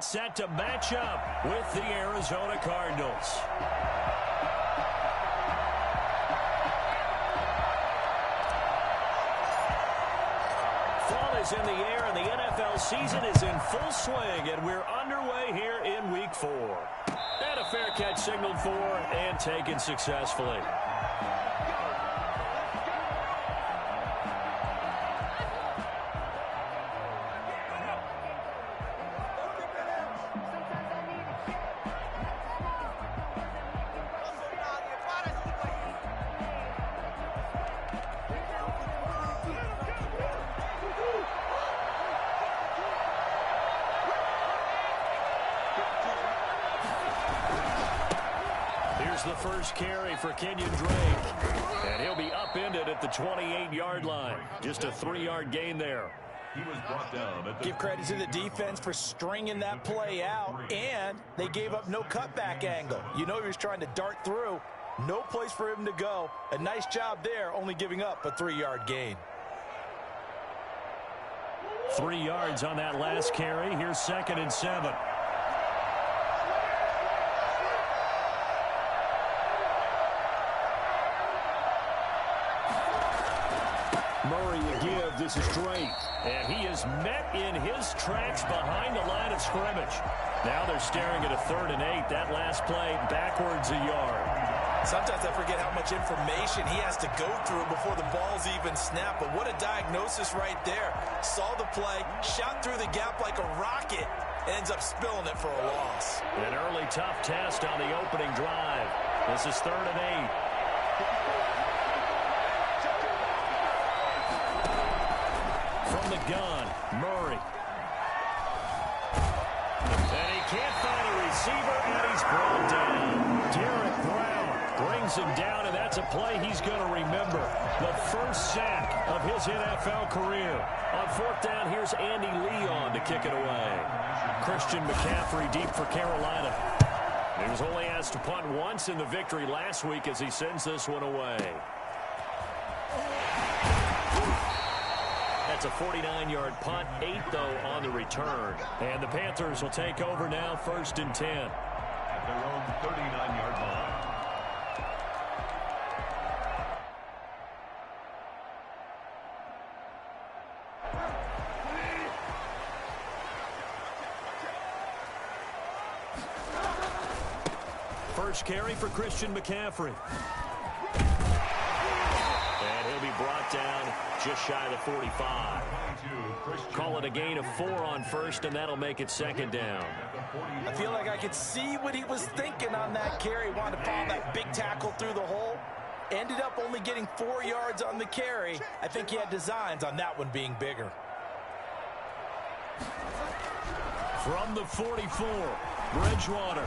get set to match up with the Arizona Cardinals. Fall is in the air, and the NFL season is in full swing, and we're underway here in Week 4. And a fair catch signaled for and taken successfully. The first carry for Kenyon Drake, and he'll be upended at the 28-yard line. Just a 3-yard gain there. He was brought down at the Give credit to the defense for stringing that play out, and they gave up no cutback angle. You know he was trying to dart through. No place for him to go. A nice job there, only giving up a 3-yard gain. 3 yards on that last carry. Here's 2nd and 7. Murray again. This is Drake. And he is met in his tracks behind the line of scrimmage. Now they're staring at a 3rd and 8. That last play backwards a yard. Sometimes I forget how much information he has to go through before the ball's even snapped. But what a diagnosis right there. Saw the play, shot through the gap like a rocket, and ends up spilling it for a loss. An early tough test on the opening drive. This is 3rd and 8. From the gun, Murray. And he can't find a receiver, and he's brought down. Derek Brown brings him down, and that's a play he's going to remember. The first sack of his NFL career. On 4th down, here's Andy Leon to kick it away. Christian McCaffrey deep for Carolina. He was only asked to punt once in the victory last week as he sends this one away. That's a 49-yard punt, 8 though on the return. And the Panthers will take over now, 1st and 10. at their own 39-yard line. First carry for Christian McCaffrey. And he'll be brought down just shy of the 45. Call it a gain of 4 on first, and that'll make it 2nd down. I feel like I could see what he was thinking on that carry. Wanted to follow that big tackle through the hole. Ended up only getting 4 yards on the carry. I think he had designs on that one being bigger. From the 44, Bridgewater.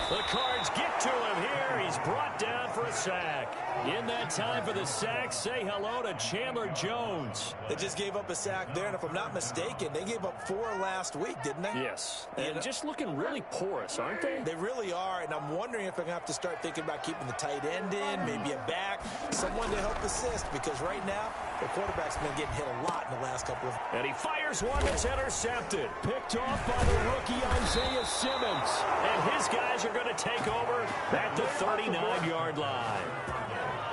The Cards get to him here. He's brought down for a sack. In that time for the sack, say hello to Chandler Jones. They just gave up a sack there, and if I'm not mistaken, they gave up 4 last week, didn't they? Yes, and just looking really porous, aren't they? They really are, and I'm wondering if they're going to have to start thinking about keeping the tight end in, maybe a back, someone to help assist, because right now, the quarterback's been getting hit a lot in the last couple of... And he fires one that's intercepted. Picked off by the rookie Isaiah Simmons. And his guys are going to take over at the 39-yard line.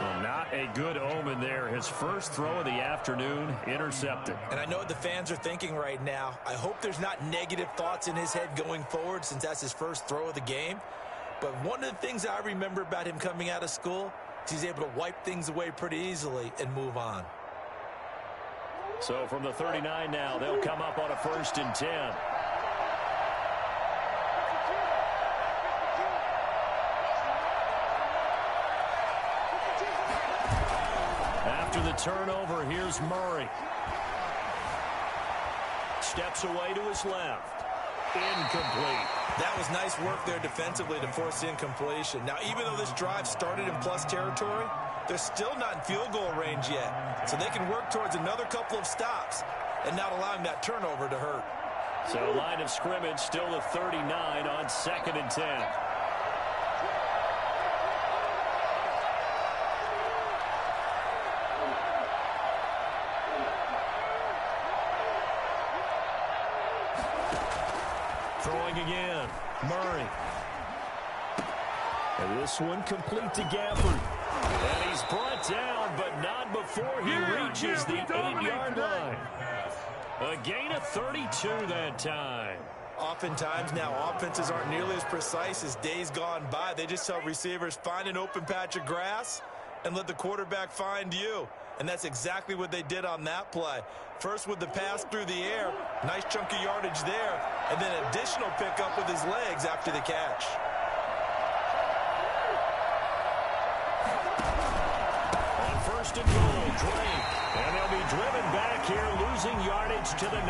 Well, not a good omen there. His first throw of the afternoon intercepted. And I know what the fans are thinking right now. I hope there's not negative thoughts in his head going forward since that's his first throw of the game. But one of the things I remember about him coming out of school is he's able to wipe things away pretty easily and move on. So from the 39 now, they'll come up on a 1st and 10. After the turnover, here's Murray. Steps away to his left. Incomplete. That was nice work there defensively to force the incompletion. Now, even though this drive started in plus territory, they're still not in field goal range yet. So they can work towards another couple of stops and not allowing that turnover to hurt. So line of scrimmage still the 39 on 2nd and 10. Throwing throwing again. Murray. And this one complete to Gafford. And he's brought down, but not before he reaches the 8-yard line. A gain of 32 that time. Oftentimes now, offenses aren't nearly as precise as days gone by. They just tell receivers, find an open patch of grass and let the quarterback find you. And that's exactly what they did on that play. First with the pass through the air, nice chunk of yardage there, and then additional pickup with his legs after the catch. On first and goal, Drake. And they'll be driven back here, losing yardage to the 9.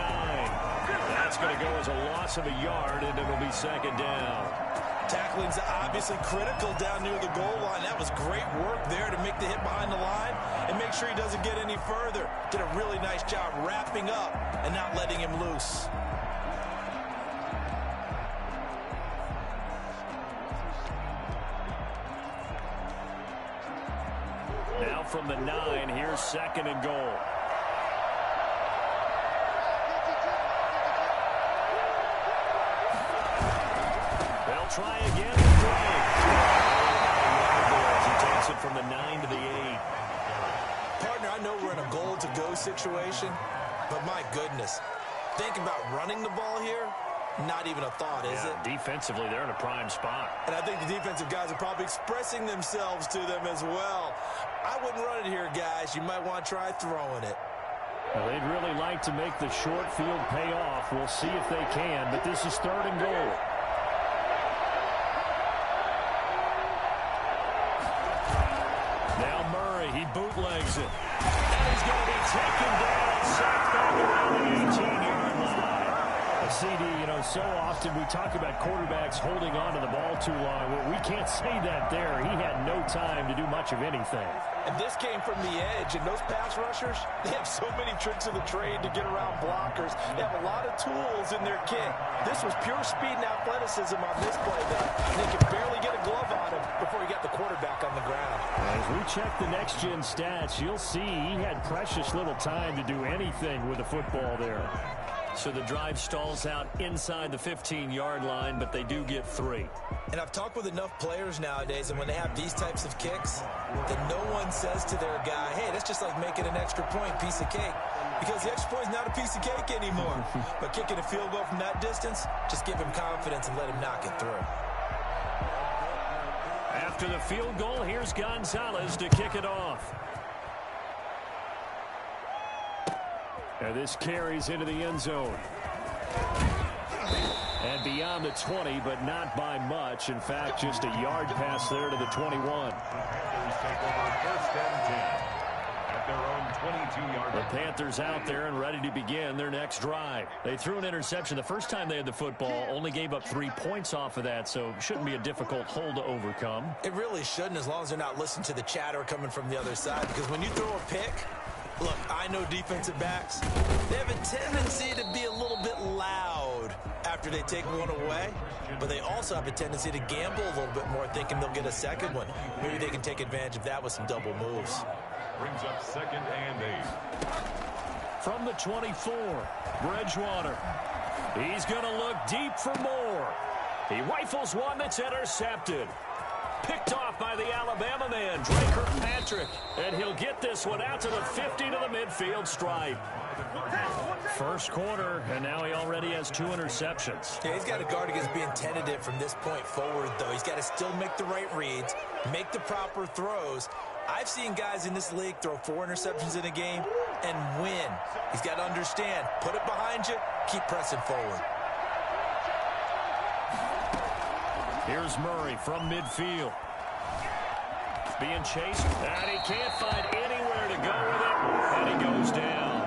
That's going to go as a loss of a yard, and it'll be second down. Tackling's obviously critical down near the goal line. That was great work there to make the hit behind the line and make sure he doesn't get any further. Did a really nice job wrapping up and not letting him loose. Now from the 9, here's second and goal. Try again. He takes it from the 9 to the 8. Partner, I know we're in a goal-to-go situation, but my goodness, think about running the ball here. Not even a thought, is it? Defensively, they're in a prime spot. And I think the defensive guys are probably expressing themselves to them as well. I wouldn't run it here, guys. You might want to try throwing it. Well, they'd really like to make the short field pay off. We'll see if they can, but this is third and goal. He bootlegs it. And he's going to be taken down, sacked back around the 18-yard line. A CD, so often we talk about quarterbacks holding on to the ball too long. Well, we can't say that there. He had no time to do much of anything. And this came from the edge, and those pass rushers, they have so many tricks of the trade to get around blockers. They have a lot of tools in their kit. This was pure speed and athleticism on this play, though. And they could barely get a glove on him before he got the quarterback on the ground. As we check the next-gen stats, you'll see he had precious little time to do anything with the football there. So the drive stalls out inside the 15-yard line, but they do get 3. And I've talked with enough players nowadays, and when they have these types of kicks, that no one says to their guy, hey, that's just like making an extra point, piece of cake. Because the extra point is not a piece of cake anymore. But kicking a field goal from that distance, just give him confidence and let him knock it through. After the field goal, here's Gonzalez to kick it off. And this carries into the end zone. And beyond the 20, but not by much. In fact, just a yard pass there to the 21. Panthers take over first and 10 at their own 22-yard line. The Panthers out there and ready to begin their next drive. They threw an interception the first time they had the football, only gave up 3 points off of that, so shouldn't be a difficult hole to overcome. It really shouldn't, as long as they're not listening to the chatter coming from the other side, because when you throw a pick, look, I know defensive backs, they have a tendency to be a little bit loud after they take one away, but they also have a tendency to gamble a little bit more, thinking they'll get a second one. Maybe they can take advantage of that with some double moves. Brings up second and 8. From the 24, Bridgewater. He's going to look deep for more. He rifles one that's intercepted. Picked off by the Alabama man, Drake Kirkpatrick. And he'll get this one out to the 50 to the midfield stripe. First quarter, and now he already has 2 interceptions. Yeah, he's got to guard against being tentative from this point forward, though. He's got to still make the right reads, make the proper throws. I've seen guys in this league throw 4 interceptions in a game and win. He's got to understand, put it behind you, keep pressing forward. Here's Murray from midfield. Being chased, and he can't find anywhere to go with it, and he goes down.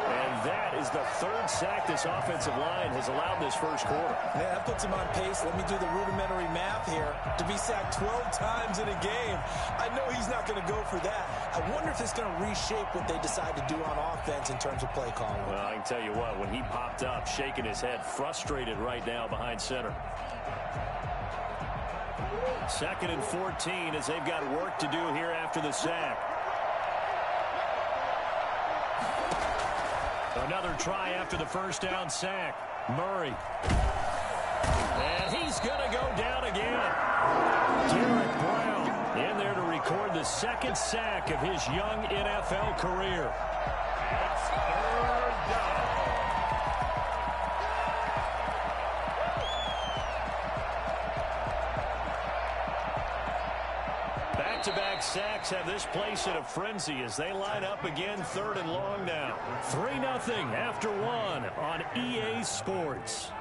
And that is the 3rd sack this offensive line has allowed this first quarter. Yeah, that puts him on pace. Let me do the rudimentary math here. To be sacked 12 times in a game, I know he's not going to go for that. I wonder if it's going to reshape what they decide to do on offense in terms of play calling. Well, I can tell you what, when he popped up, shaking his head, frustrated right now behind center. 2nd and 14 as they've got work to do here after the sack. Another try after the first down sack. Murray. second sack of his young NFL career. It's third down. Back-to-back sacks have this place in a frenzy as they line up again, third and long now. 3-0 after one on EA Sports.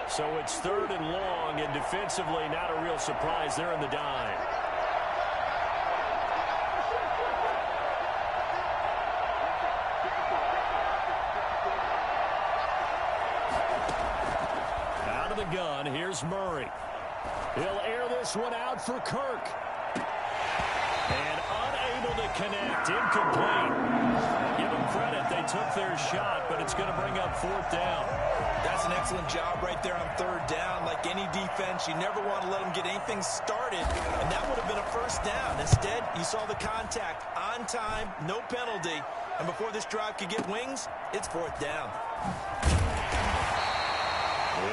So it's third and long, and defensively not a real surprise. They're in the dime. Out of the gun, here's Murray. He'll air this one out for Kirk. And unable to connect, incomplete. Give them credit, they took their shot, but it's going to bring up fourth down. That's an excellent job right there on third down. Like any defense, you never want to let them get anything started, and that would have been a first down. Instead, you saw the contact on time, no penalty, and before this drive could get wings, it's fourth down.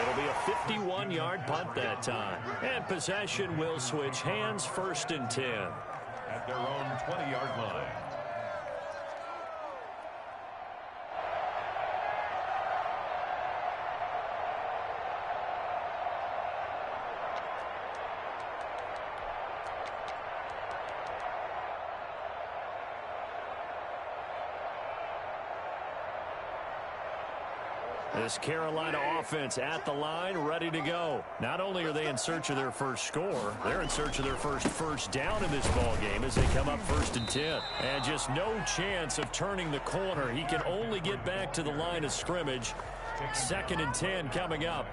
It'll be a 51-yard punt that time, and possession will switch hands, first and 10. At their own 20-yard line. This Carolina offense at the line, ready to go. Not only are they in search of their first score, they're in search of their first down in this ball game as they come up first and 10. And just no chance of turning the corner. He can only get back to the line of scrimmage. Second and 10 coming up.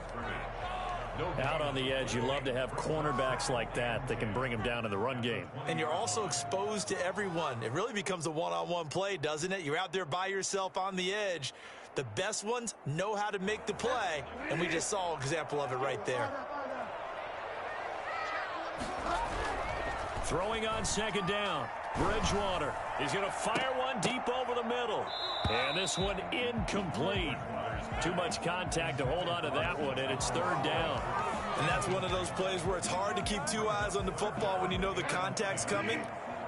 Out on the edge, you love to have cornerbacks like that can bring them down in the run game. And you're also exposed to everyone. It really becomes a one-on-one play, doesn't it? You're out there by yourself on the edge. The best ones know how to make the play, and we just saw an example of it right there. Throwing on second down. Bridgewater is going to fire one deep over the middle. And this one incomplete. Too much contact to hold on to that one, and it's third down. And that's one of those plays where it's hard to keep two eyes on the football when you know the contact's coming,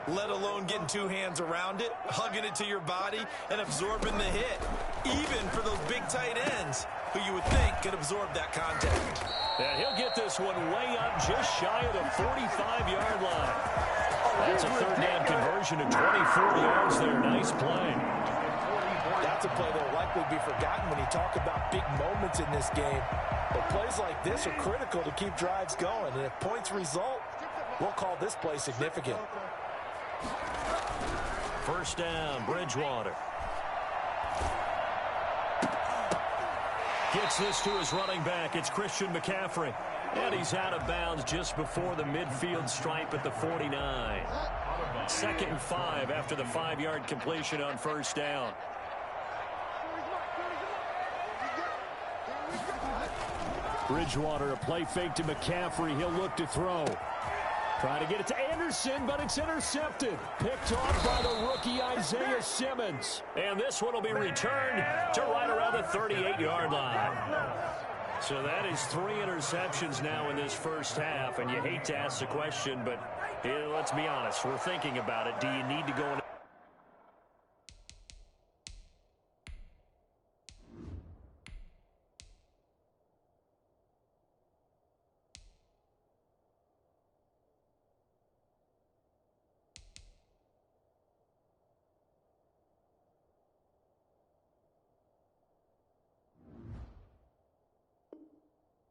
let alone getting two hands around it, hugging it to your body, and absorbing the hit. Even for those big tight ends, who you would think could absorb that contact. And he'll get this one way up just shy of the 45-yard line. That's a third down conversion of 24 yards there. Nice play. That's a play that will likely be forgotten when you talk about big moments in this game. But plays like this are critical to keep drives going. And if points result, we'll call this play significant. First down, Bridgewater. Gets this to his running back. It's Christian McCaffrey. And he's out of bounds just before the midfield stripe at the 49. Second and 5 after the 5-yard completion on first down. Bridgewater, a play fake to McCaffrey. He'll look to throw. Trying to get it to Anderson, but it's intercepted. Picked off by the rookie Isaiah Simmons. And this one will be returned to right around the 38-yard line. So that is 3 interceptions now in this first half. And you hate to ask the question, but let's be honest. We're thinking about it. Do you need to go in?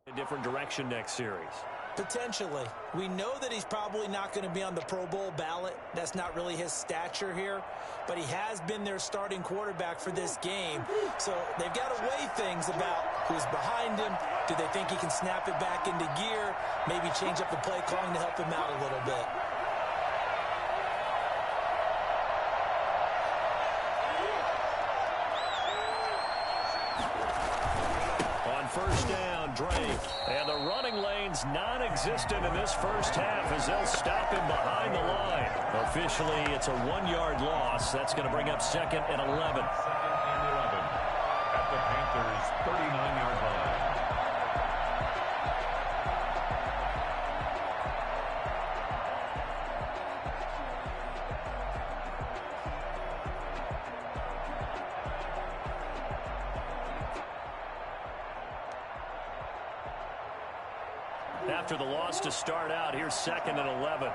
A different direction next series. Potentially. We know that he's probably not going to be on the Pro Bowl ballot. That's not really his stature here. But he has been their starting quarterback for this game. So they've got to weigh things about who's behind him. Do they think he can snap it back into gear? Maybe change up the play calling to help him out a little bit. On first down, on Drake. And the running lane's non-existent in this first half as they'll stop him behind the line. Officially, it's a 1-yard loss. That's going to bring up 2nd and 11. 2nd and 11 at the Panthers' 39-yard line. After the loss to start out, here's 2nd and 11.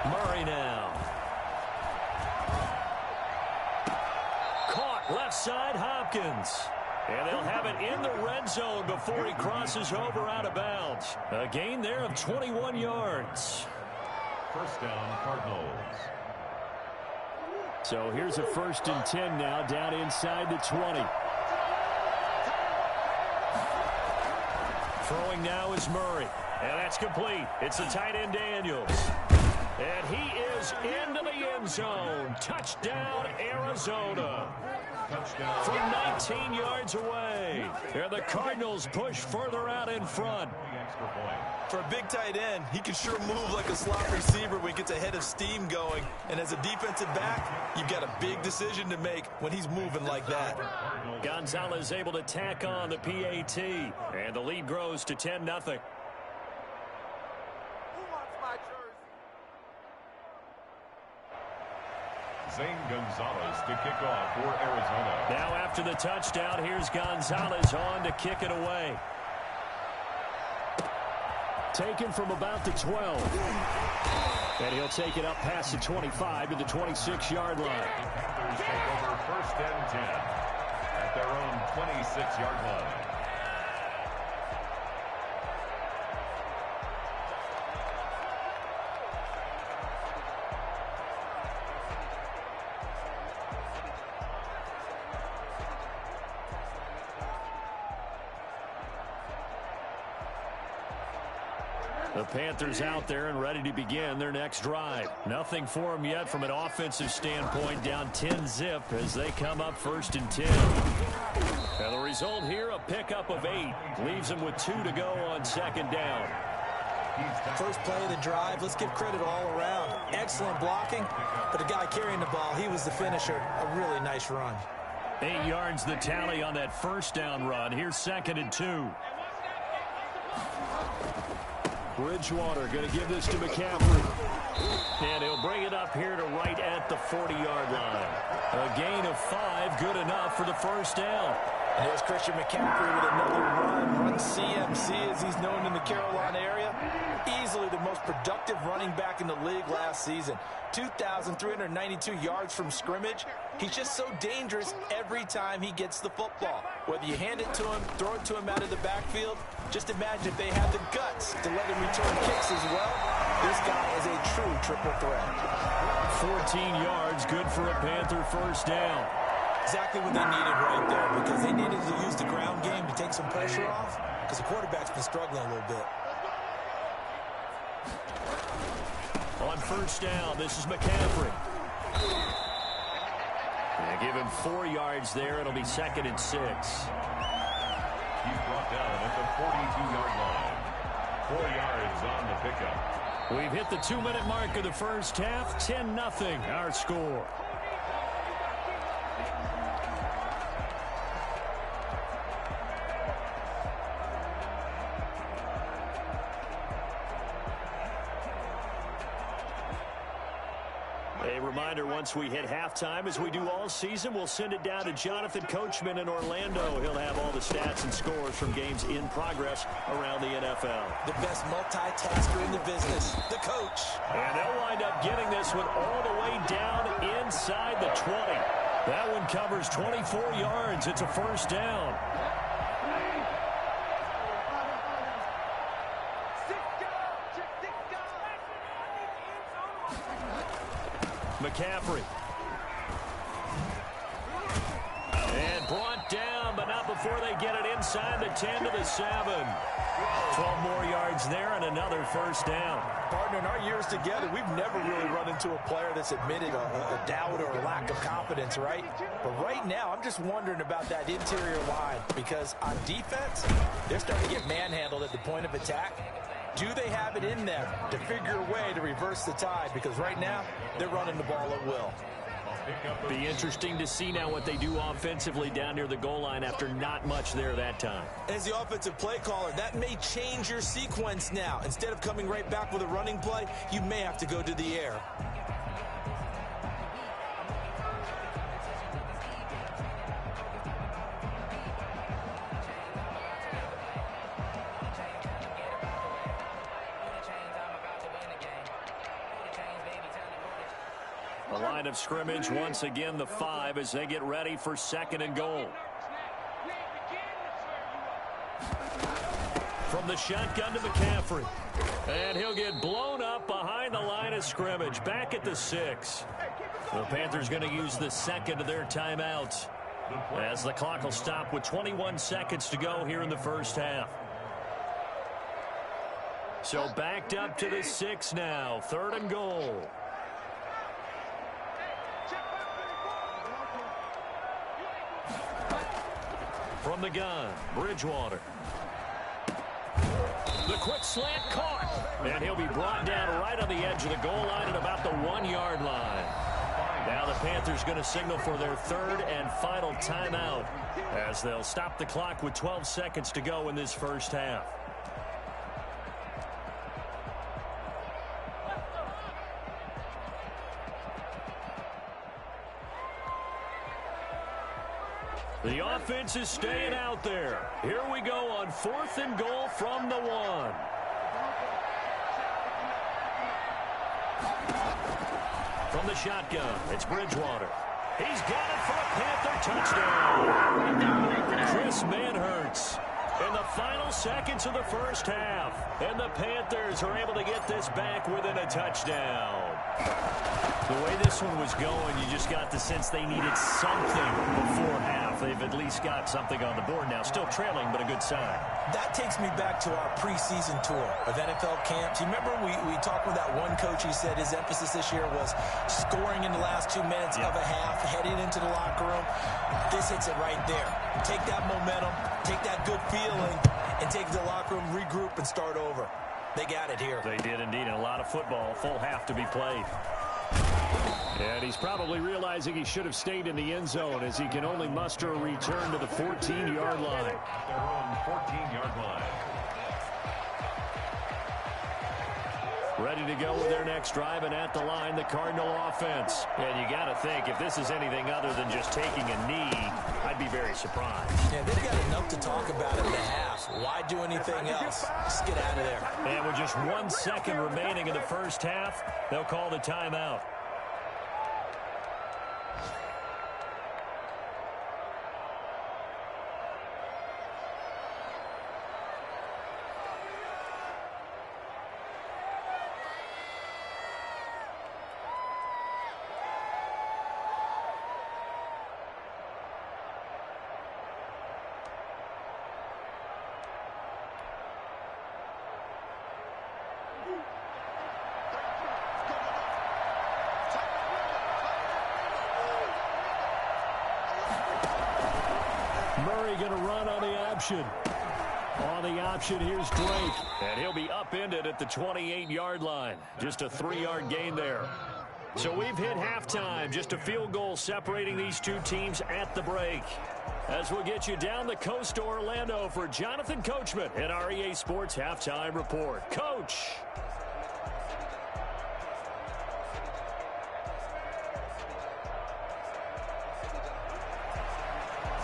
Murray now. Caught left side, Hopkins. And they'll have it in the red zone before he crosses over out of bounds. A gain there of 21 yards. First down, Cardinals. So here's a 1st and 10 now, down inside the 20. Throwing now is Murray. And that's complete. It's the tight end Daniels. And he is into the end zone. Touchdown, Arizona. Touchdown. From 19 yards away. And the Cardinals push further out in front. Extra point. For a big tight end, he can sure move like a slot receiver when he gets a head of steam going. And as a defensive back, you've got a big decision to make when he's moving like that. Gonzalez able to tack on the PAT. And the lead grows to 10-0. Zane Gonzalez to kick off for Arizona. Now after the touchdown, here's Gonzalez on to kick it away. Taken from about the 12. And he'll take it up past the 25 to the 26-yard line. Panthers take over 1st and 10 at their own 26-yard line. The Panthers out there and ready to begin their next drive. Nothing for them yet from an offensive standpoint, down 10-zip as they come up 1st and 10. And the result here, a pickup of 8. Leaves them with 2 to go on 2nd down. First play of the drive, let's give credit all around. Excellent blocking, but the guy carrying the ball, he was the finisher. A really nice run. 8 yards the tally on that 1st down run. Here's 2nd and 2. Bridgewater going to give this to McCaffrey. And he'll bring it up here to right at the 40-yard line. A gain of 5, good enough for the 1st down. And here's Christian McCaffrey with another run CMC as he's known in the Carolina area. Easily the most productive running back in the league last season. 2,392 yards from scrimmage. He's just so dangerous every time he gets the football. Whether you hand it to him, throw it to him out of the backfield, just imagine if they had the guts to let him return kicks as well. This guy is a true triple threat. 14 yards, good for a Panther 1st down. Exactly what they needed right there, because they needed to use the ground game to take some pressure off, because the quarterback's been struggling a little bit. On 1st down, this is McCaffrey. And give him 4 yards there. It'll be 2nd and 6. He's brought down at the 42-yard line. 4 yards on the pickup. We've hit the 2-minute mark of the first half. 10-0 our score. A reminder, once we hit halftime, as we do all season, we'll send it down to Jonathan Coachman in Orlando. He'll have all the stats and scores from games in progress around the NFL. The best multitasker in the business, the coach. And they'll wind up getting this one all the way down inside the 20. That one covers 24 yards. It's a 1st down. McCaffrey. And brought down, but not before they get it inside the 10 to the 7. 12 more yards there and another first down. Partner, in our years together, we've never really run into a player that's admitted a doubt or a lack of confidence, right? But right now, I'm just wondering about that interior line because on defense, they're starting to get manhandled at the point of attack. Do they have it in them to figure a way to reverse the tide? Because right now, they're running the ball at will. Be interesting to see now what they do offensively down near the goal line after not much there that time. As the offensive play caller, that may change your sequence now. Instead of coming right back with a running play, you may have to go to the air. The line of scrimmage, once again, the 5 as they get ready for 2nd and goal. From the shotgun to McCaffrey. And he'll get blown up behind the line of scrimmage, back at the 6. The Panthers going to use the 2nd of their timeouts as the clock will stop with 21 seconds to go here in the first half. So backed up to the 6 now, 3rd and goal. From the gun, Bridgewater. The quick slant caught. And he'll be brought down right on the edge of the goal line at about the 1-yard line. Now the Panthers going to signal for their 3rd and final timeout as they'll stop the clock with 12 seconds to go in this first half. The offense is staying out there. Here we go on 4th and goal from the 1. From the shotgun, it's Bridgewater. He's got it for a Panther touchdown. Chris Manhertz in the final seconds of the first half. And the Panthers are able to get this back within a touchdown. The way this one was going, you just got the sense they needed something before half. They've at least got something on the board now. Still trailing, but a good sign. That takes me back to our preseason tour of NFL camps. You remember we talked with that one coach. He said his emphasis this year was scoring in the last 2 minutes of a half, heading into the locker room. This hits it right there. Take that momentum, take that good feeling, and take it to the locker room, regroup, and start over. They got it here. They did indeed, and a lot of football, full half to be played. And he's probably realizing he should have stayed in the end zone as he can only muster a return to the 14-yard line. Their own 14-yard line. Ready to go with their next drive, and at the line, the Cardinal offense. And you got to think, if this is anything other than just taking a knee, I'd be very surprised. Yeah, they've got enough to talk about in the half. Why do anything else? Just get out of there. And with just 1 second remaining in the first half, they'll call the timeout. Murray going to run on the option. On the option, here's Drake. And he'll be upended at the 28-yard line. Just a 3-yard gain there. So we've hit halftime. Just a field goal separating these two teams at the break. As we'll get you down the coast to Orlando for Jonathan Coachman at our EA Sports Halftime Report. Coach.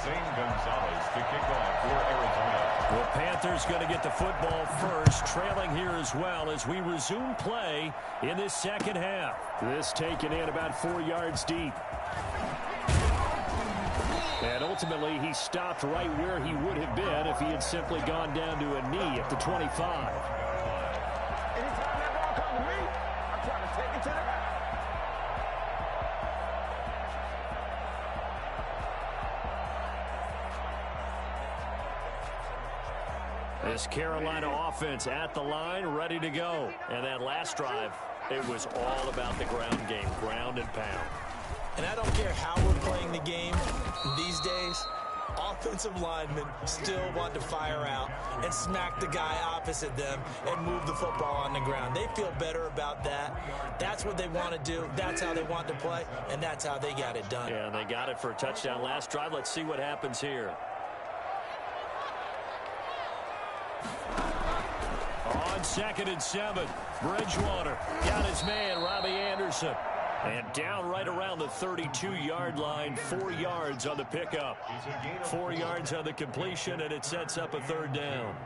Zane Gonzalez to kick off for Arizona. The Panthers going to get the football first, trailing here as well as we resume play in this second half. This taken in about 4 yards deep. And ultimately, he stopped right where he would have been if he had simply gone down to a knee at the 25. Anytime that ball comes to me, I'm trying to take it to the house. This Carolina offense at the line, ready to go. And that last drive, it was all about the ground game, ground and pound. And I don't care how we're playing the game these days, offensive linemen still want to fire out and smack the guy opposite them and move the football on the ground. They feel better about that. That's what they want to do. That's how they want to play, and that's how they got it done. Yeah, and they got it for a touchdown last drive. Let's see what happens here. On 2nd and 7, Bridgewater got his man, Robbie Anderson. And down right around the 32-yard line, 4 yards on the pickup. 4 yards on the completion, and it sets up a 3rd down.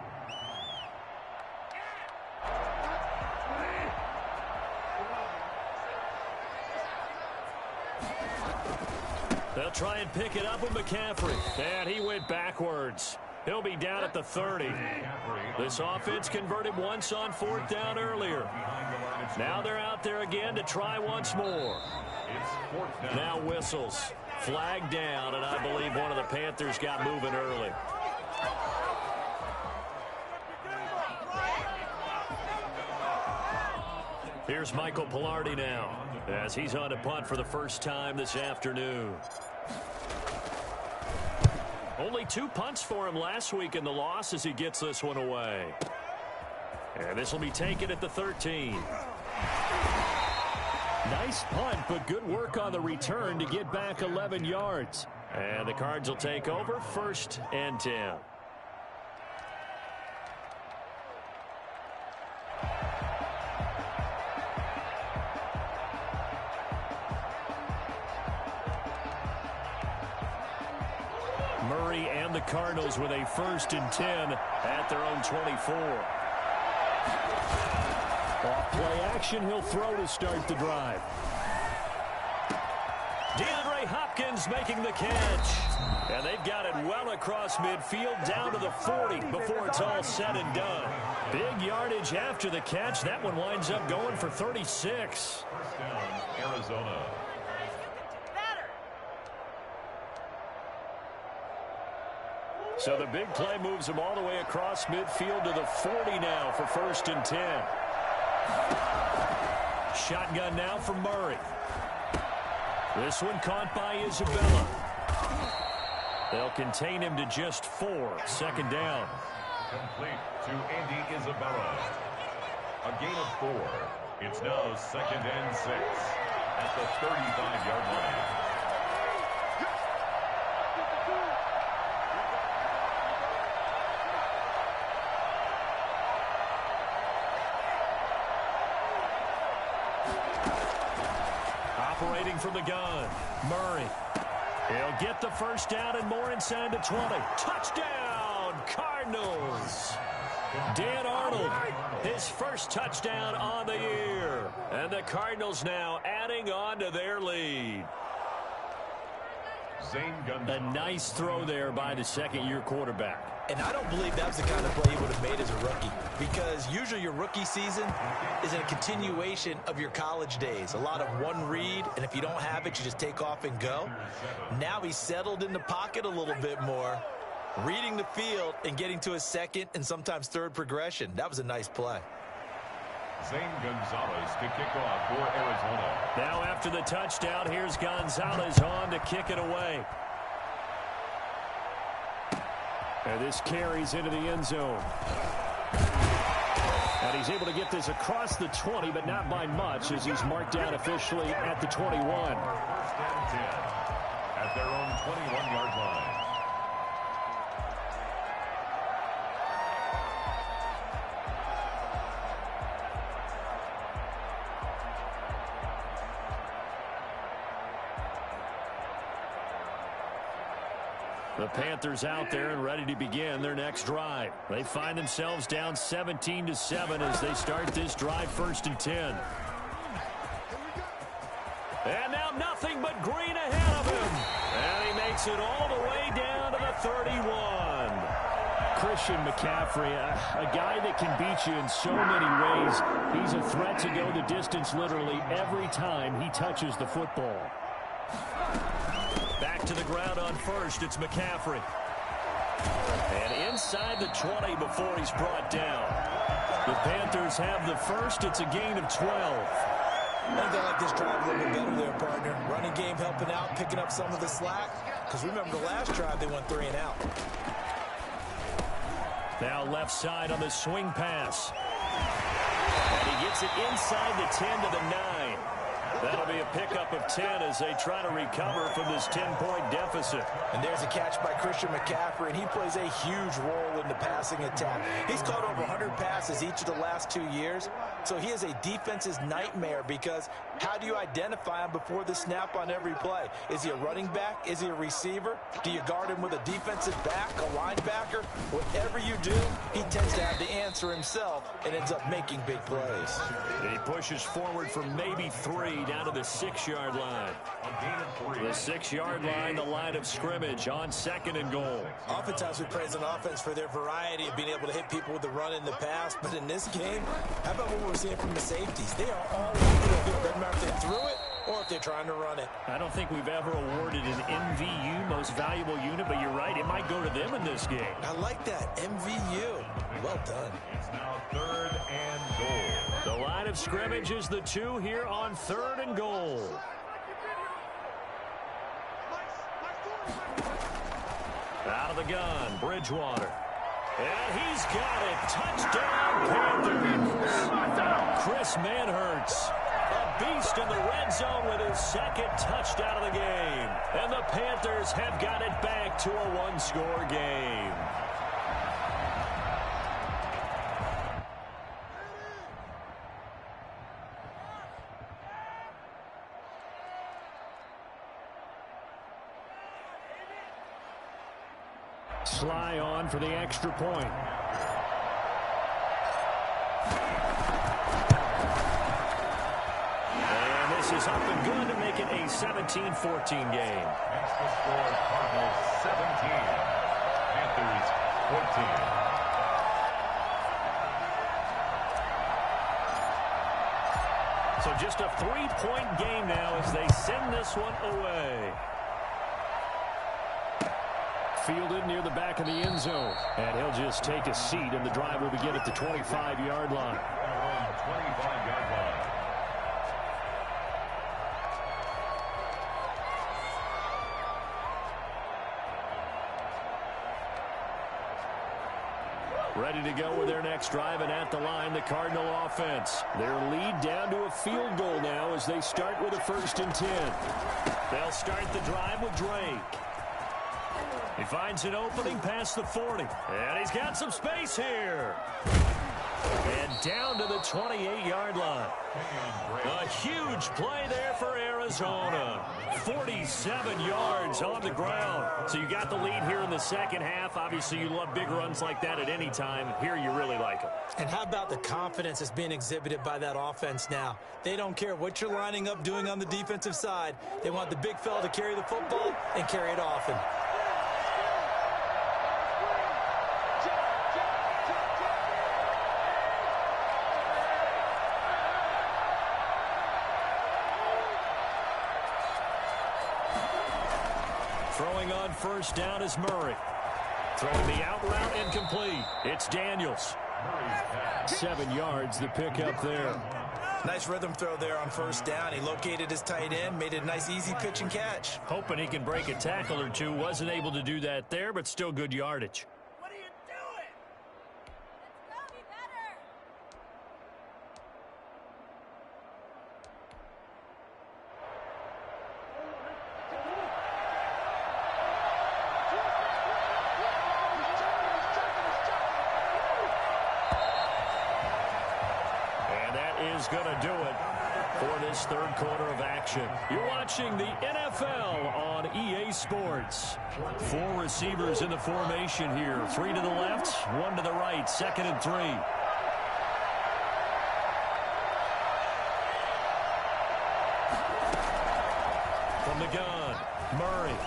They'll try and pick it up with McCaffrey. And he went backwards. He'll be down at the 30. This offense converted once on 4th down earlier. Now they're out there again to try once more. Now whistles. Flag down, and I believe one of the Panthers got moving early. Here's Michael Palardy now, as he's on to punt for the first time this afternoon. Only 2 punts for him last week in the loss as he gets this one away. And this will be taken at the 13. Nice punt, but good work on the return to get back 11 yards. And the Cards will take over, 1st and 10. Murray and the Cardinals with a 1st and 10 at their own 24. Off play action, he'll throw to start the drive. DeAndre Hopkins making the catch. And they've got it well across midfield down to the 40 before it's all said and done. Big yardage after the catch. That one winds up going for 36. 1st down, Arizona. So the big play moves him all the way across midfield to the 40 now for 1st and 10. Shotgun now from Murray. This one caught by Isabella. They'll contain him to just 4. 2nd down. Complete to Andy Isabella. A gain of 4. It's now 2nd and 6 at the 35-yard line. Operating from the gun, Murray. He'll get the 1st down and more inside the 20. Touchdown, Cardinals. Dan Arnold, his 1st touchdown on the year. And the Cardinals now adding on to their lead. A nice throw there by the 2nd-year quarterback. And I don't believe that was the kind of play he would have made as a rookie, because usually your rookie season is a continuation of your college days. A lot of one read, and if you don't have it, you just take off and go. Now he's settled in the pocket a little bit more, reading the field and getting to his 2nd and sometimes 3rd progression. That was a nice play. Zane Gonzalez to kick off for Arizona. Now after the touchdown, here's Gonzalez on to kick it away. And this carries into the end zone. And he's able to get this across the 20, but not by much, as he's marked down officially at the 21. 1st and 10 at their own 21-yard line. The Panthers out there and ready to begin their next drive. They find themselves down 17-7 as they start this drive, 1st and 10. And now nothing but green ahead of him. And he makes it all the way down to the 31. Christian McCaffrey, a guy that can beat you in so many ways. He's a threat to go the distance literally every time he touches the football. Back to the ground on 1st, it's McCaffrey. And inside the 20 before he's brought down. The Panthers have the first. It's a gain of 12. I think they like this drive a little bit better there, partner. Running game helping out, picking up some of the slack. Because remember, the last drive they went 3 and out. Now left side on the swing pass. And he gets it inside the 10 to the 9. That'll be a pickup of 10 as they try to recover from this 10-point deficit. And there's a catch by Christian McCaffrey, and he plays a huge role in the passing attack. He's caught over 100 passes each of the last 2 years, so he is a defense's nightmare because how do you identify him before the snap on every play? Is he a running back? Is he a receiver? Do you guard him with a defensive back, a linebacker? Whatever you do, he tends to have the answer himself and ends up making big plays. And he pushes forward for maybe 3 down to the 6-yard line. The 6-yard line, the line of scrimmage on 2nd and goal. Oftentimes we praise an offense for their variety of being able to hit people with the run in the pass, but in this game, how about what we're seeing from the safeties? They are all over the field. Doesn't matter if they threw it or if they're trying to run it. I don't think we've ever awarded an MVU, most valuable unit, but you're right, it might go to them in this game. I like that, MVU. Well done. It's now 3rd and goal. The line of scrimmage is the 2 here on 3rd and goal. Out of the gun, Bridgewater. And he's got it. Touchdown, Panthers. Chris Manhertz, a beast in the red zone with his 2nd touchdown of the game. And the Panthers have got it back to a 1-score game. Sly on for the extra point. And this is up and good to make it a 17-14 game. That's the score. Cardinals 17. Panthers 14. So just a 3-point game now as they send this one away. Fielded near the back of the end zone. And he'll just take a seat, and the drive will begin at the 25-yard line. 25-yard line. Ready to go with their next drive, and at the line, the Cardinal offense. Their lead down to a field goal now as they start with a 1st and 10. They'll start the drive with Drake. He finds an opening past the 40. And he's got some space here. And down to the 28-yard line. A huge play there for Arizona. 47 yards on the ground. So you got the lead here in the second half. Obviously, you love big runs like that at any time. Here, you really like them. And how about the confidence that's being exhibited by that offense now? They don't care what you're lining up doing on the defensive side. They want the big fella to carry the football and carry it often. Throwing on 1st down is Murray. Throwing the out route incomplete. It's Daniels. 7 yards, the pickup there. Nice rhythm throw there on 1st down. He located his tight end, made it a nice easy pitch and catch. Hoping he can break a tackle or two. Wasn't able to do that there, but still good yardage. What are you doing? Let's go, be better. Is going to do it for this 3rd quarter of action. You're watching the NFL on EA Sports. 4 receivers in the formation here. 3 to the left, 1 to the right. 2nd and 3. From the gun, Murray.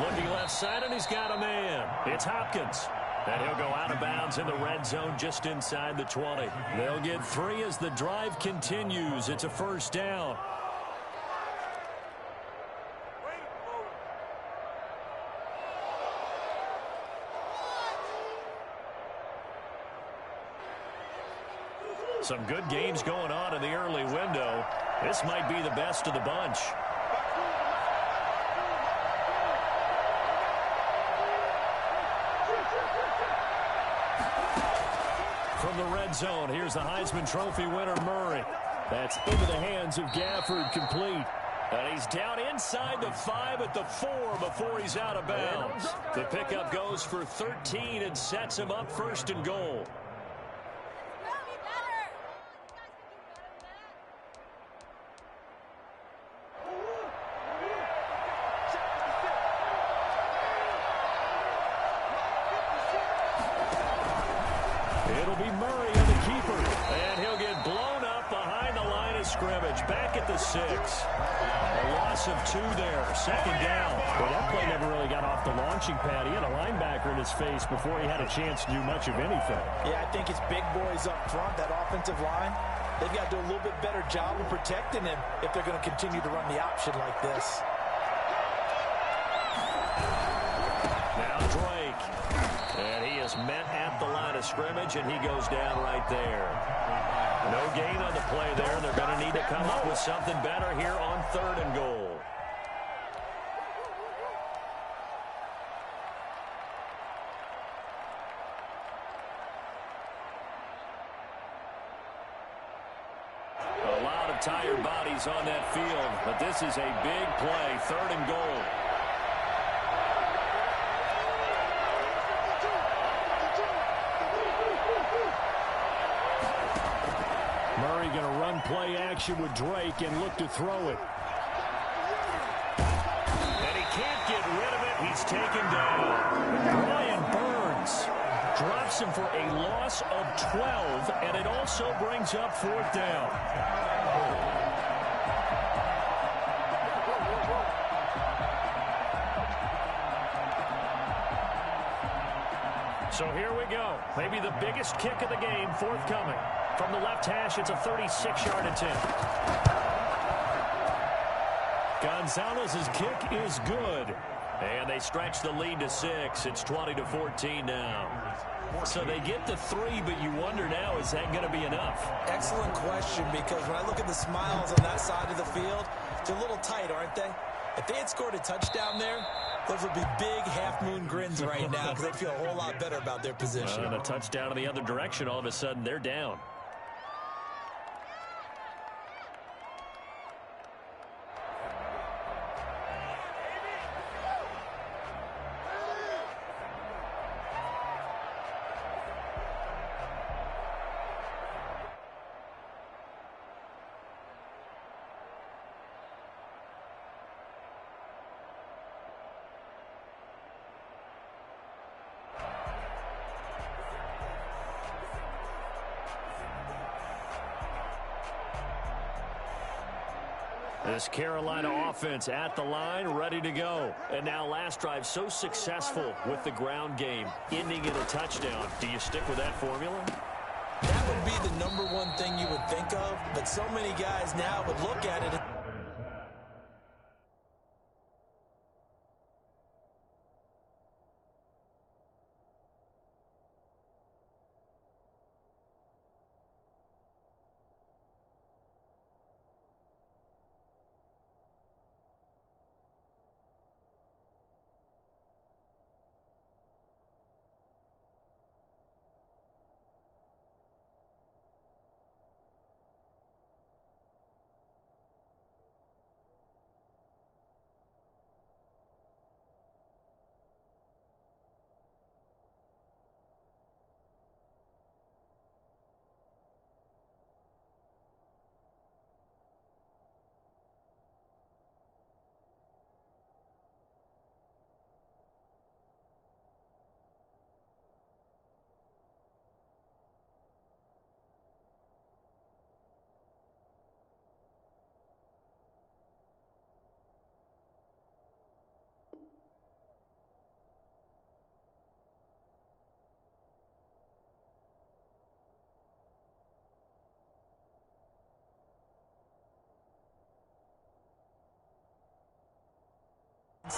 Looking left side, and he's got a man. It's Hopkins. And he'll go out of bounds in the red zone just inside the 20. They'll get 3 as the drive continues. It's a 1st down. Some good games going on in the early window. This might be the best of the bunch. From the red zone, here's the Heisman Trophy winner, Murray. That's into the hands of Gafford, complete. And he's down inside the 5 at the 4 before he's out of bounds. The pickup goes for 13 and sets him up first and goal. It'll be Murray on the keeper, and he'll get blown up behind the line of scrimmage. Back at the 6. A loss of 2 there, second down. Well, that play never really got off the launching pad. He had a linebacker in his face before he had a chance to do much of anything. Yeah, I think it's big boys up front, that offensive line. They've got to do a little bit better job of protecting him if they're going to continue to run the option like this. Now Drake. And he is met at the line of scrimmage, and he goes down right there. No gain on the play there. They're going to need to come up with something better here on 3rd and goal. A lot of tired bodies on that field, but this is a big play, 3rd and goal. Murray going to run play action with Drake and look to throw it. And he can't get rid of it. He's taken down. Brian Burns drops him for a loss of 12, and it also brings up 4th down. So here we go. Maybe the biggest kick of the game forthcoming. From the left hash, it's a 36-yard attempt. Gonzalez's kick is good. And they stretch the lead to 6. It's 20-14 now. So they get the 3, but you wonder now, is that going to be enough? Excellent question, because when I look at the smiles on that side of the field, they're a little tight, aren't they? If they had scored a touchdown there, those would be big half-moon grins right now because they'd feel a whole lot better about their position. And a touchdown in the other direction, all of a sudden, they're down. This Carolina offense at the line, ready to go. And now last drive so successful with the ground game, ending in a touchdown. Do you stick with that formula? That would be the number one thing you would think of, but so many guys now would look at it.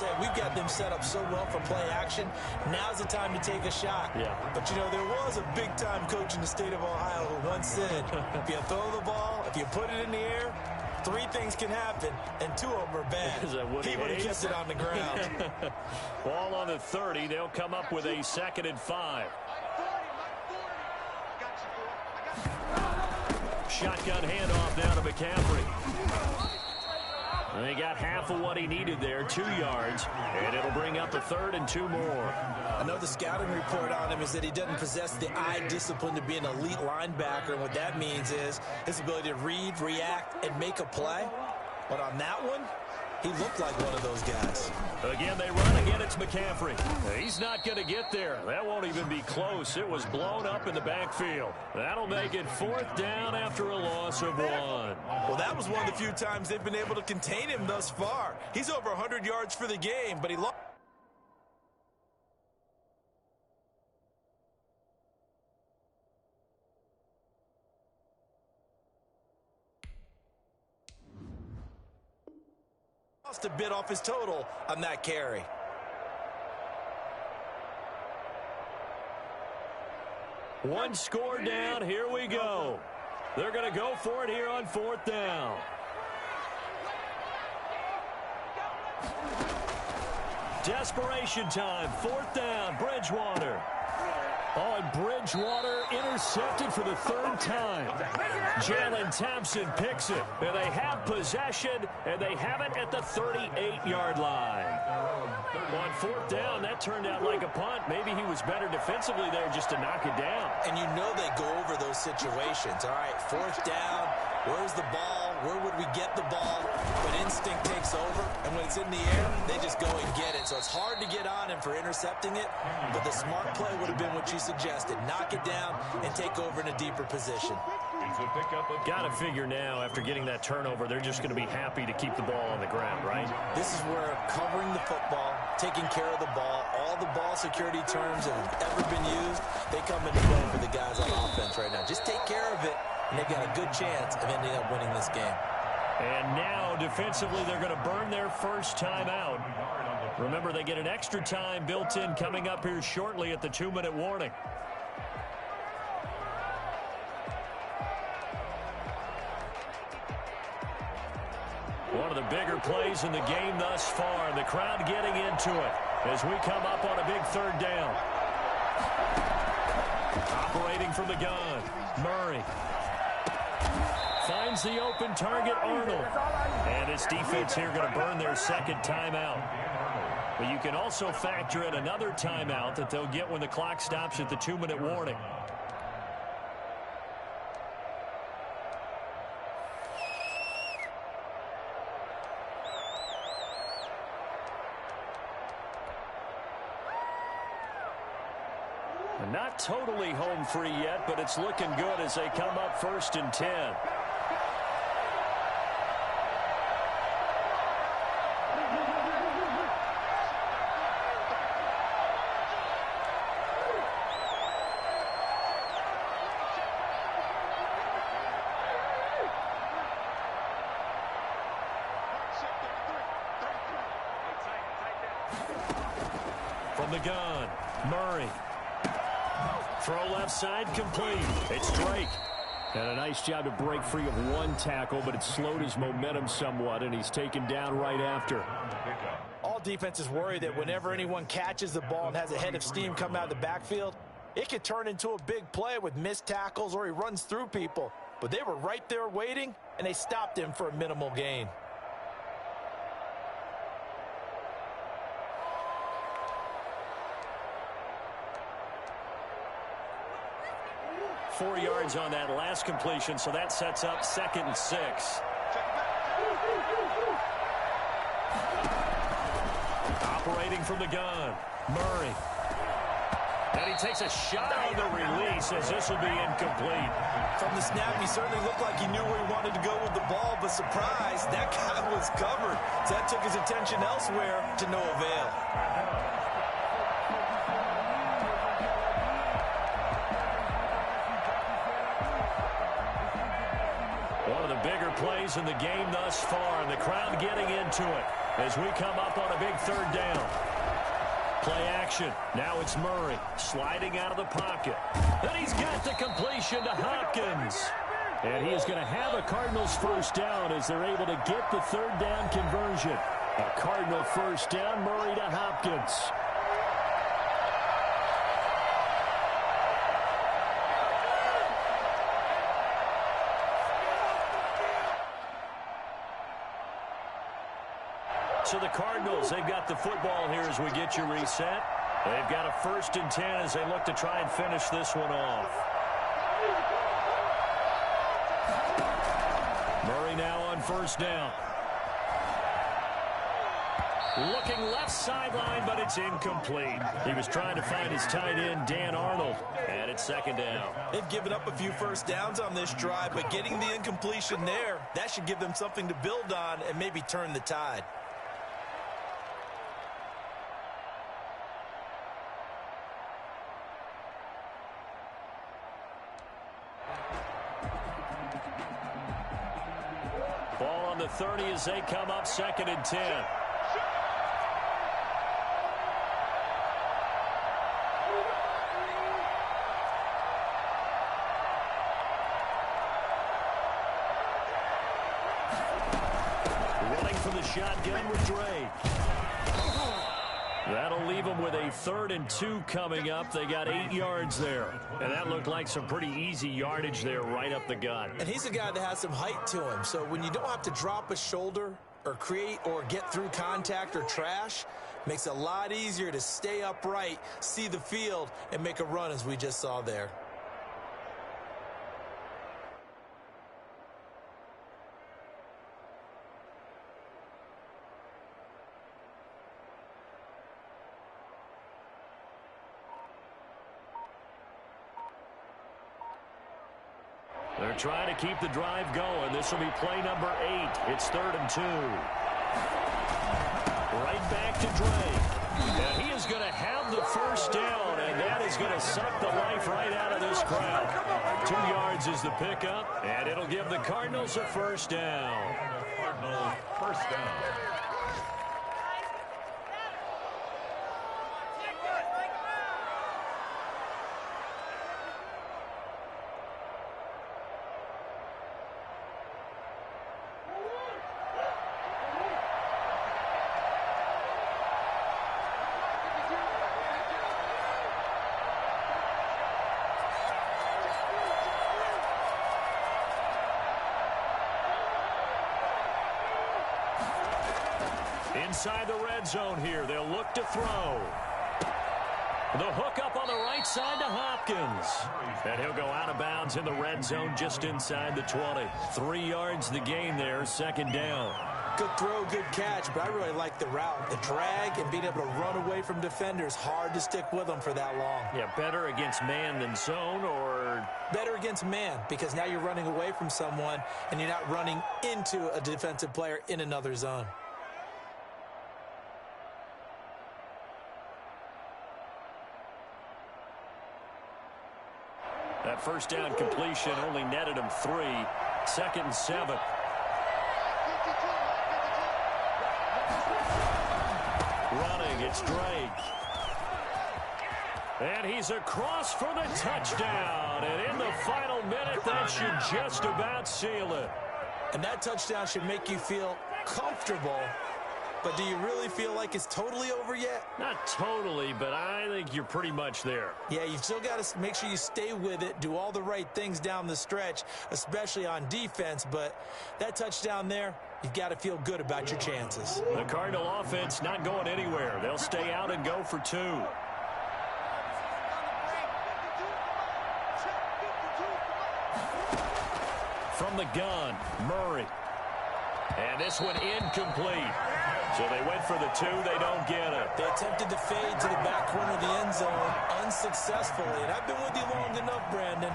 said, we've got them set up so well for play action. Now's the time to take a shot. Yeah. But, you know, there was a big-time coach in the state of Ohio who once said, if you throw the ball, if you put it in the air, 3 things can happen, and 2 of them are bad. He would have kept it on the ground. Ball on the 30. They'll come up with a 2nd and 5. Shotgun handoff now to McCaffrey. And they got half of what he needed there, 2 yards, and it'll bring up a 3rd and 2 more. I know the scouting report on him is that he doesn't possess the eye discipline to be an elite linebacker, and what that means is his ability to read, react, and make a play. But on that one, he looked like one of those guys. Again, they run. Again, it's McCaffrey. He's not going to get there. That won't even be close. It was blown up in the backfield. That'll make it 4th down after a loss of 1. Well, that was one of the few times they've been able to contain him thus far. He's over 100 yards for the game, but he lost. A bit off his total on that carry. One score down. Here we go. They're going to go for it here on 4th down. Desperation time. 4th down. Bridgewater. Oh, and Bridgewater intercepted for the 3rd time. Jalen Thompson picks it. And they have possession, and they have it at the 38-yard line. On 4th down, that turned out like a punt. Maybe he was better defensively there just to knock it down. And you know they go over those situations. All right, 4th down. Where's the ball? Where would we get the ball? But instinct takes over, and when it's in the air, they just go and get it. So it's hard to get on him for intercepting it, but the smart play would have been what you suggested. Knock it down and take over in a deeper position. Got to figure now, after getting that turnover, they're just going to be happy to keep the ball on the ground, right? This is where covering the football, taking care of the ball, all the ball security terms that have ever been used, they come into play for the guys on offense right now. Just take care of it, and they've got a good chance of ending up winning this game. And now, defensively, they're going to burn their first timeout. Remember, they get an extra time built in coming up here shortly at the 2-minute warning. One of the bigger plays in the game thus far, and the crowd getting into it as we come up on a big 3rd down. Operating from the gun, Murray. Finds the open target, Arnold. And his defense here going to burn their 2nd timeout. But you can also factor in another timeout that they'll get when the clock stops at the 2-minute warning. Not totally home free yet, but it's looking good as they come up 1st and 10. From the gun, Murray. Throw left side complete. It's Drake. And a nice job to break free of one tackle, but it slowed his momentum somewhat, and he's taken down right after. All defenses worry that whenever anyone catches the ball and has a head of steam come out of the backfield, it could turn into a big play with missed tackles or he runs through people. But they were right there waiting, and they stopped him for a minimal gain. .4 yards on that last completion, so that sets up 2nd and 6. Operating from the gun, Murray. And he takes a shot on the release as this will be incomplete. From the snap, he certainly looked like he knew where he wanted to go with the ball, but surprise, that guy was covered. So that took his attention elsewhere to no avail. One of the bigger plays in the game thus far, and the crowd getting into it as we come up on a big third down. Play action. Now it's Murray sliding out of the pocket. Then he's got the completion to Hopkins. And he is going to have a Cardinals first down as they're able to get the third down conversion. A Cardinal first down, Murray to Hopkins. So the Cardinals, they've got the football here as we get you reset. They've got a 1st and 10 as they look to try and finish this one off. Murray now on first down. Looking left sideline, but it's incomplete. He was trying to find his tight end, Dan Arnold, and it's 2nd down. They've given up a few first downs on this drive, but getting the incompletion there, that should give them something to build on and maybe turn the tide. Ball on the 30 as they come up 2nd and 10. Running for the shotgun with Drake. That'll leave them with a 3rd and 2 coming up. They got 8 yards there. And that looked like some pretty easy yardage there right up the gut. And he's a guy that has some height to him. So when you don't have to drop a shoulder or create or get through contact or trash, makes it a lot easier to stay upright, see the field, and make a run as we just saw there. They're trying to keep the drive going. This will be play number 8. It's 3rd and 2. Right back to Drake. And he is going to have the first down, and that is going to suck the life right out of this crowd. 2 yards is the pickup, and it'll give the Cardinals a first down. Cardinals first down. Inside the red zone here, they'll look to throw. The hook up on the right side to Hopkins. And he'll go out of bounds in the red zone just inside the 20. 3 yards the gain there, 2nd down. Good throw, good catch, but I really like the route. The drag and being able to run away from defenders, hard to stick with them for that long. Yeah, better against man than zone, or better against man, because now you're running away from someone and you're not running into a defensive player in another zone. that first down completion only netted him 3. 2nd and 7. Running, it's Drake. And he's across for the touchdown. And in the final minute, that should just about seal it. And that touchdown should make you feel comfortable. But do you really feel like it's totally over yet? Not totally, but I think you're pretty much there. Yeah, you've still got to make sure you stay with it, do all the right things down the stretch, especially on defense. But that touchdown there, you've got to feel good about your chances. The Cardinal offense not going anywhere. They'll stay out and go for 2. From the gun, Murray. And this one incomplete. So they went for the 2. They don't get it. They attempted to fade to the back corner of the end zone unsuccessfully. And I've been with you long enough, Brandon.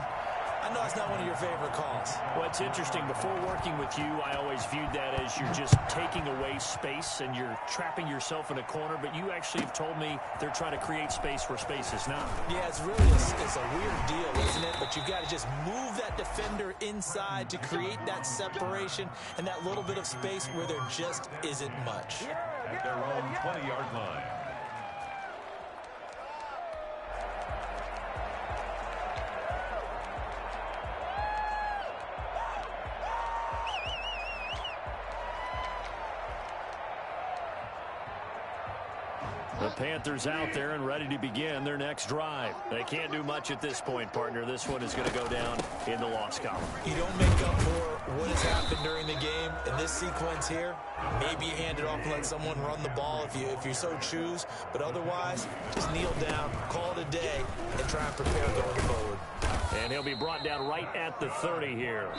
I know it's not one of your favorite calls. Well, it's interesting. Before working with you, I always viewed that as you're just taking away space and you're trapping yourself in a corner. But you actually have told me they're trying to create space where space is not. Yeah, it's really it's a weird deal, isn't it? But you've got to just move that defender inside to create that separation and that little bit of space where there just isn't much. at their own 20-yard line. The Panthers out there and ready to begin their next drive. They can't do much at this point, partner. This one is going to go down in the loss column. You don't make up for what has happened during the game in this sequence here. Maybe you hand it off and let someone run the ball if you so choose. But otherwise, just kneel down, call it a day, and try and prepare going forward. And he'll be brought down right at the 30 here.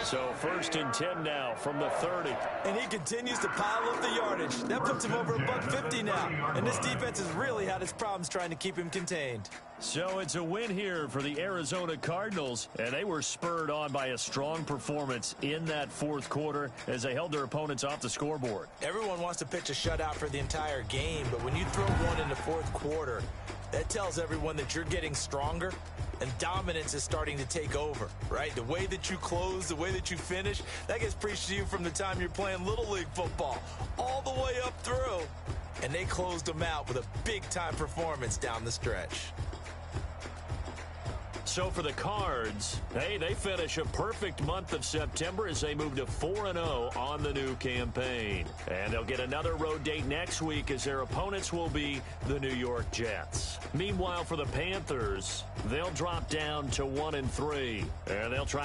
So 1st and 10 now from the 30. And he continues to pile up the yardage. That puts him over $150 now. And this defense has really had its problems trying to keep him contained. So it's a win here for the Arizona Cardinals. And they were spurred on by a strong performance in that 4th quarter as they held their opponents off the scoreboard. Everyone wants to pitch a shutout for the entire game. But when you throw one in the 4th quarter, that tells everyone that you're getting stronger. And dominance is starting to take over, right? The way that you close, the way that you finish, that gets preached to you from the time you're playing Little League football all the way up through. And they closed them out with a big-time performance down the stretch. So for the Cards, hey, they finish a perfect month of September as they move to 4-0 on the new campaign. And they'll get another road date next week as their opponents will be the New York Jets. Meanwhile, for the Panthers, they'll drop down to 1-3, and they'll try